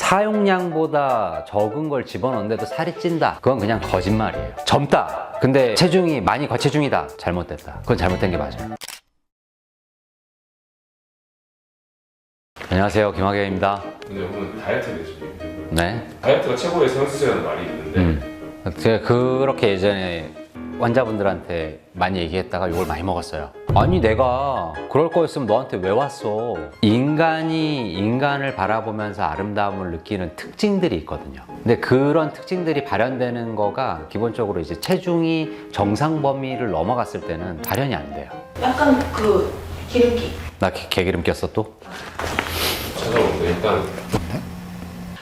사용량보다 적은 걸 집어넣는데도 살이 찐다. 그건 그냥 거짓말이에요. 젊다. 근데 체중이 많이 과체중이다. 잘못됐다. 그건 잘못된 게 맞아요. 안녕하세요, 김학영입니다. 근데 오늘 다이어트에 대해서 얘기해 보려고. 네. 다이어트가 최고의 성수제라는 말이 있는데 제가 그렇게 예전에 환자분들한테 많이 얘기했다가 욕을 많이 먹었어요. 아니, 내가 그럴 거였으면 너한테 왜 왔어? 인간이 인간을 바라보면서 아름다움을 느끼는 특징들이 있거든요. 근데 그런 특징들이 발현되는 거가 기본적으로 이제 체중이 정상 범위를 넘어갔을 때는 발현이 안 돼요. 약간 그 기름기. 나 개기름 꼈어 또? 찾아보는데 일단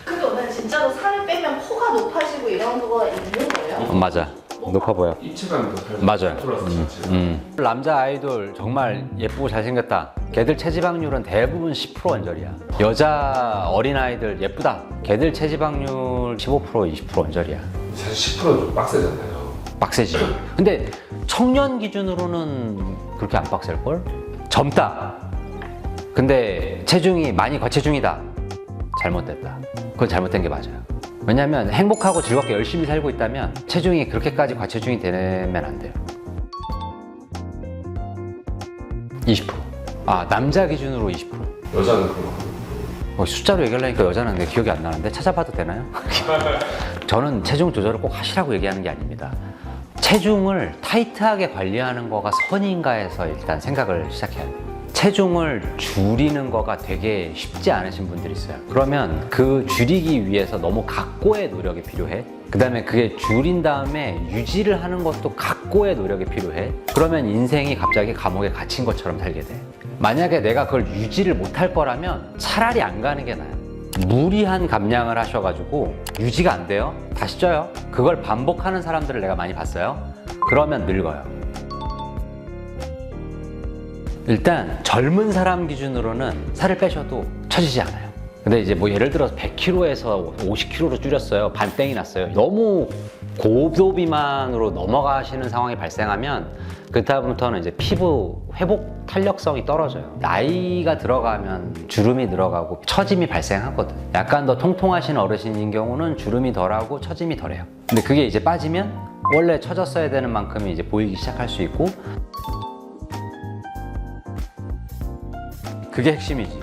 근데 오늘 진짜로 살을 빼면 코가 높아지고 이런 거가 있는 거예요? 맞아. 높아 보여. 입체감이 더 맞아요. 돌아서 자체가 남자 아이돌 정말 예쁘고 잘생겼다. 걔들 체지방률은 대부분 10% 언저리야. 여자 어린아이들 예쁘다. 걔들 체지방률 15% 20% 언저리야. 사실 10%는 좀 빡세잖아요. 빡세지. 근데 청년 기준으로는 그렇게 안 빡셀걸? 젊다. 근데 체중이 많이 과체중이다. 잘못됐다. 그건 잘못된 게 맞아요. 왜냐면 행복하고 즐겁게 열심히 살고 있다면 체중이 그렇게까지 과체중이 되면 안 돼요. 20%. 아, 남자 기준으로 20%. 여자는 그런 거. 숫자로 얘기하려니까 여자는 내 기억이 안 나는데 찾아봐도 되나요? 저는 체중 조절을 꼭 하시라고 얘기하는 게 아닙니다. 체중을 타이트하게 관리하는 거가 선인가에서 일단 생각을 시작해야 돼요. 체중을 줄이는 거가 되게 쉽지 않으신 분들이 있어요. 그러면 그 줄이기 위해서 너무 각고의 노력이 필요해. 그 다음에 그게 줄인 다음에 유지를 하는 것도 각고의 노력이 필요해. 그러면 인생이 갑자기 감옥에 갇힌 것처럼 살게 돼. 만약에 내가 그걸 유지를 못할 거라면 차라리 안 가는 게 나아요. 무리한 감량을 하셔가지고 유지가 안 돼요. 다시 쪄요. 그걸 반복하는 사람들을 내가 많이 봤어요. 그러면 늙어요. 일단 젊은 사람 기준으로는 살을 빼셔도 처지지 않아요. 근데 이제 뭐 예를 들어서 100kg에서 50kg로 줄였어요. 반땡이 났어요. 너무 고도 비만으로 넘어가시는 상황이 발생하면 그다음부터는 이제 피부 회복 탄력성이 떨어져요. 나이가 들어가면 주름이 들어가고 처짐이 발생하거든. 약간 더 통통하신 어르신인 경우는 주름이 덜하고 처짐이 덜해요. 근데 그게 이제 빠지면 원래 처졌어야 되는 만큼이 이제 보이기 시작할 수 있고, 그게 핵심이지.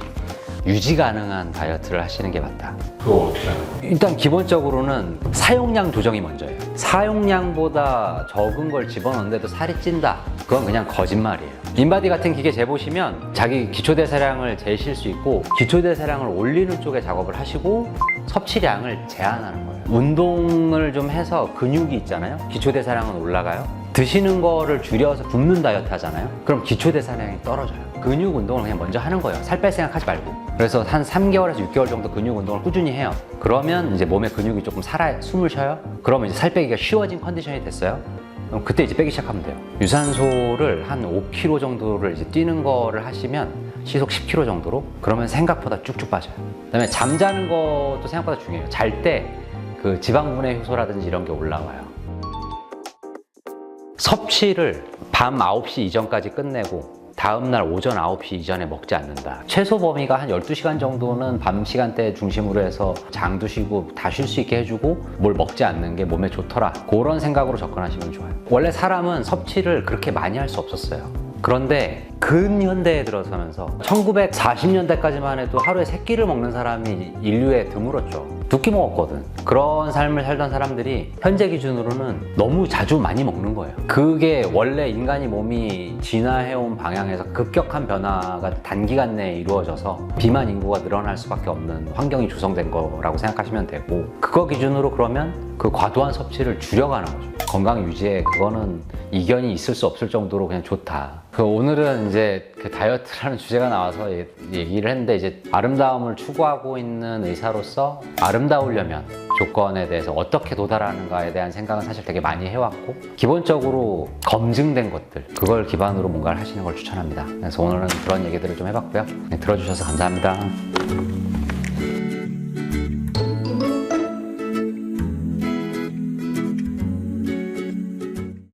유지 가능한 다이어트를 하시는 게 맞다. 그거 어떻게 하는 거예요? 일단 기본적으로는 사용량 조정이 먼저예요. 사용량보다 적은 걸 집어넣는데도 살이 찐다. 그건 그냥 거짓말이에요. 인바디 같은 기계 재보시면 자기 기초대사량을 재실 수 있고, 기초대사량을 올리는 쪽에 작업을 하시고 섭취량을 제한하는 거예요. 운동을 좀 해서 근육이 있잖아요. 기초대사량은 올라가요. 드시는 거를 줄여서 굶는 다이어트 하잖아요. 그럼 기초대사량이 떨어져요. 근육 운동을 그냥 먼저 하는 거예요. 살 뺄 생각하지 말고. 그래서 한 3개월에서 6개월 정도 근육 운동을 꾸준히 해요. 그러면 이제 몸에 근육이 조금 살아요. 숨을 쉬어요. 그러면 이제 살 빼기가 쉬워진 컨디션이 됐어요. 그럼 그때 이제 빼기 시작하면 돼요. 유산소를 한 5kg 정도를 이제 뛰는 거를 하시면 시속 10km 정도로, 그러면 생각보다 쭉쭉 빠져요. 그다음에 잠자는 것도 생각보다 중요해요. 잘 때 그 지방분해 효소라든지 이런 게 올라와요. 섭취를 밤 9시 이전까지 끝내고 다음날 오전 9시 이전에 먹지 않는다. 최소 범위가 한 12시간 정도는 밤 시간대 중심으로 해서 장도 쉬고 다 쉴 수 있게 해주고, 뭘 먹지 않는 게 몸에 좋더라. 그런 생각으로 접근하시면 좋아요. 원래 사람은 섭취를 그렇게 많이 할 수 없었어요. 그런데 근현대에 들어서면서 1940년대까지만 해도 하루에 3끼를 먹는 사람이 인류에 드물었죠. 2끼 먹었거든. 그런 삶을 살던 사람들이 현재 기준으로는 너무 자주 많이 먹는 거예요. 그게 원래 인간이 몸이 진화해온 방향에서 급격한 변화가 단기간 내에 이루어져서 비만 인구가 늘어날 수밖에 없는 환경이 조성된 거라고 생각하시면 되고, 그거 기준으로 그러면 그 과도한 섭취를 줄여가는 거죠. 건강 유지에 그거는 이견이 있을 수 없을 정도로 그냥 좋다. 오늘은 이제 그 다이어트라는 주제가 나와서 얘기를 했는데, 이제 아름다움을 추구하고 있는 의사로서 아름다우려면 조건에 대해서 어떻게 도달하는가에 대한 생각은 사실 되게 많이 해왔고, 기본적으로 검증된 것들, 그걸 기반으로 뭔가를 하시는 걸 추천합니다. 그래서 오늘은 그런 얘기들을 좀 해봤고요. 들어주셔서 감사합니다.